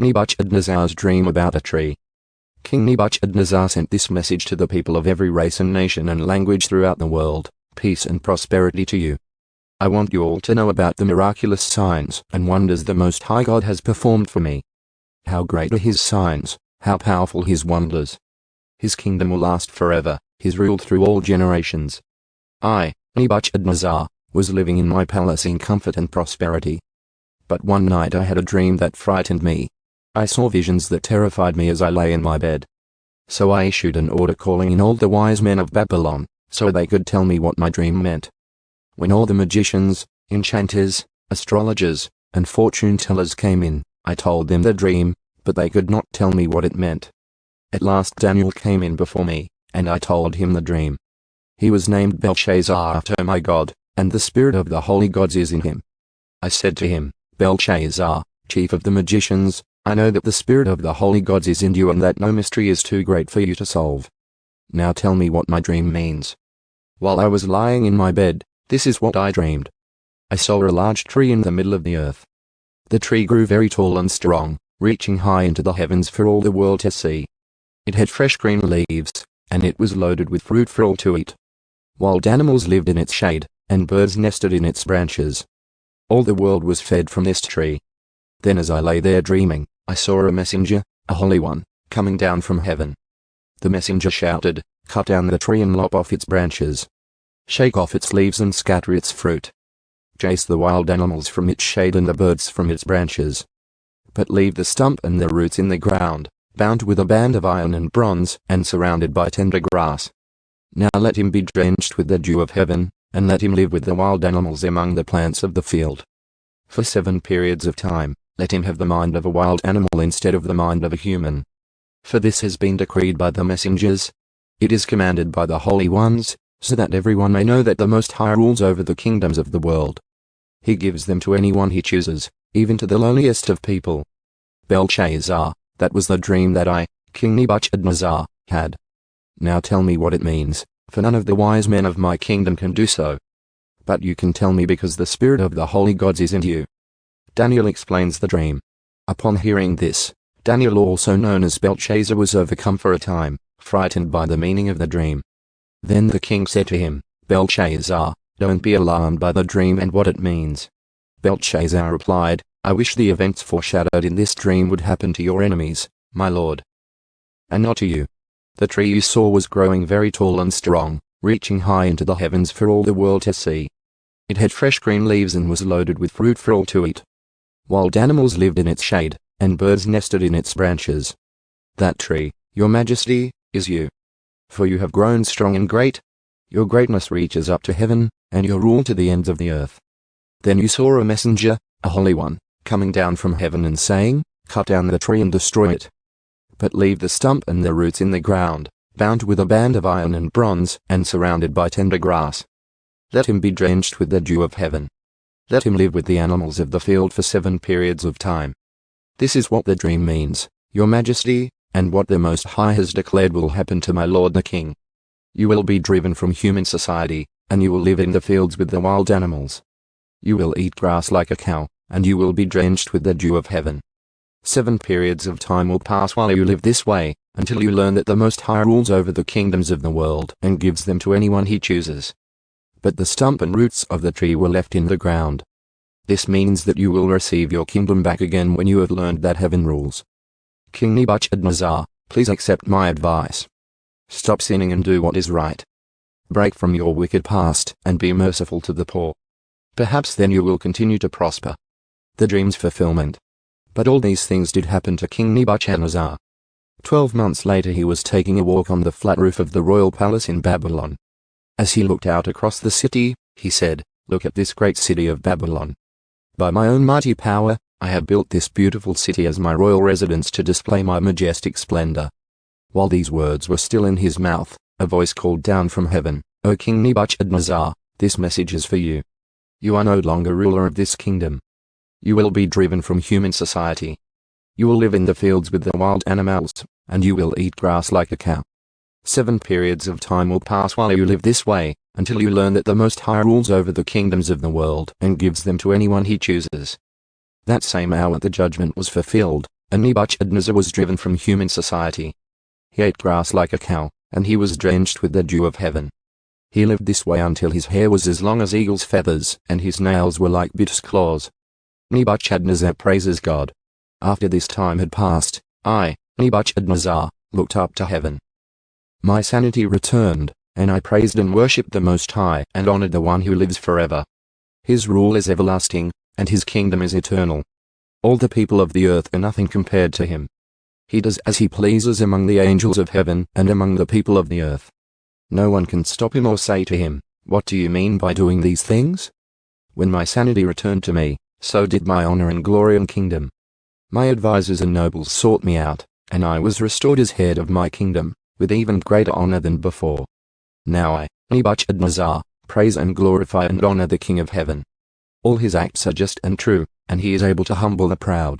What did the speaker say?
Nebuchadnezzar's dream about a tree. King Nebuchadnezzar sent this message to the people of every race and nation and language throughout the world: peace and prosperity to you. I want you all to know about the miraculous signs and wonders the Most High God has performed for me. How great are His signs, how powerful His wonders. His kingdom will last forever, His rule through all generations. I, Nebuchadnezzar, was living in my palace in comfort and prosperity. But one night I had a dream that frightened me. I saw visions that terrified me as I lay in my bed. So I issued an order calling in all the wise men of Babylon, so they could tell me what my dream meant. When all the magicians, enchanters, astrologers, and fortune tellers came in, I told them the dream, but they could not tell me what it meant. At last Daniel came in before me, and I told him the dream. He was named Belshazzar after my God, and the spirit of the holy gods is in him. I said to him, Belshazzar, chief of the magicians, I know that the spirit of the holy gods is in you and that no mystery is too great for you to solve. Now tell me what my dream means. While I was lying in my bed, this is what I dreamed. I saw a large tree in the middle of the earth. The tree grew very tall and strong, reaching high into the heavens for all the world to see. It had fresh green leaves, and it was loaded with fruit for all to eat. Wild animals lived in its shade, and birds nested in its branches. All the world was fed from this tree. Then as I lay there dreaming, I saw a messenger, a holy one, coming down from heaven. The messenger shouted, cut down the tree and lop off its branches. Shake off its leaves and scatter its fruit. Chase the wild animals from its shade and the birds from its branches. But leave the stump and the roots in the ground, bound with a band of iron and bronze and surrounded by tender grass. Now let him be drenched with the dew of heaven, and let him live with the wild animals among the plants of the field. For 7 periods of time, let him have the mind of a wild animal instead of the mind of a human. For this has been decreed by the messengers. It is commanded by the holy ones, so that everyone may know that the Most High rules over the kingdoms of the world. He gives them to anyone He chooses, even to the lowliest of people. Belshazzar, that was the dream that I, King Nebuchadnezzar, had. Now tell me what it means, for none of the wise men of my kingdom can do so. But you can tell me because the spirit of the holy gods is in you. Daniel explains the dream. Upon hearing this, Daniel, also known as Belshazzar, was overcome for a time, frightened by the meaning of the dream. Then the king said to him, Belshazzar, don't be alarmed by the dream and what it means. Belshazzar replied, I wish the events foreshadowed in this dream would happen to your enemies, my lord, and not to you. The tree you saw was growing very tall and strong, reaching high into the heavens for all the world to see. It had fresh green leaves and was loaded with fruit for all to eat. Wild animals lived in its shade, and birds nested in its branches. That tree, your majesty, is you. For you have grown strong and great. Your greatness reaches up to heaven, and your rule to the ends of the earth. Then you saw a messenger, a holy one, coming down from heaven and saying, cut down the tree and destroy it. But leave the stump and the roots in the ground, bound with a band of iron and bronze and surrounded by tender grass. Let him be drenched with the dew of heaven. Let him live with the animals of the field for 7 periods of time. This is what the dream means, your majesty, and what the Most High has declared will happen to my lord the king. You will be driven from human society, and you will live in the fields with the wild animals. You will eat grass like a cow, and you will be drenched with the dew of heaven. 7 periods of time will pass while you live this way, until you learn that the Most High rules over the kingdoms of the world and gives them to anyone He chooses. But the stump and roots of the tree were left in the ground. This means that you will receive your kingdom back again when you have learned that heaven rules. King Nebuchadnezzar, please accept my advice. Stop sinning and do what is right. Break from your wicked past and be merciful to the poor. Perhaps then you will continue to prosper. The dream's fulfillment. But all these things did happen to King Nebuchadnezzar. 12 months later he was taking a walk on the flat roof of the royal palace in Babylon. As he looked out across the city, he said, look at this great city of Babylon. By my own mighty power, I have built this beautiful city as my royal residence to display my majestic splendor. While these words were still in his mouth, a voice called down from heaven, O King Nebuchadnezzar, this message is for you. You are no longer ruler of this kingdom. You will be driven from human society. You will live in the fields with the wild animals, and you will eat grass like a cow. 7 periods of time will pass while you live this way, until you learn that the Most High rules over the kingdoms of the world and gives them to anyone He chooses. That same hour the judgment was fulfilled, and Nebuchadnezzar was driven from human society. He ate grass like a cow, and he was drenched with the dew of heaven. He lived this way until his hair was as long as eagle's feathers, and his nails were like bear's claws. Nebuchadnezzar praises God. After this time had passed, I, Nebuchadnezzar, looked up to heaven. My sanity returned, and I praised and worshipped the Most High and honored the one who lives forever. His rule is everlasting, and his kingdom is eternal. All the people of the earth are nothing compared to him. He does as he pleases among the angels of heaven and among the people of the earth. No one can stop him or say to him, "What do you mean by doing these things?" When my sanity returned to me, so did my honor and glory and kingdom. My advisors and nobles sought me out, and I was restored as head of my kingdom, with even greater honor than before. Now I, Nebuchadnezzar, praise and glorify and honor the King of heaven. All his acts are just and true, and he is able to humble the proud.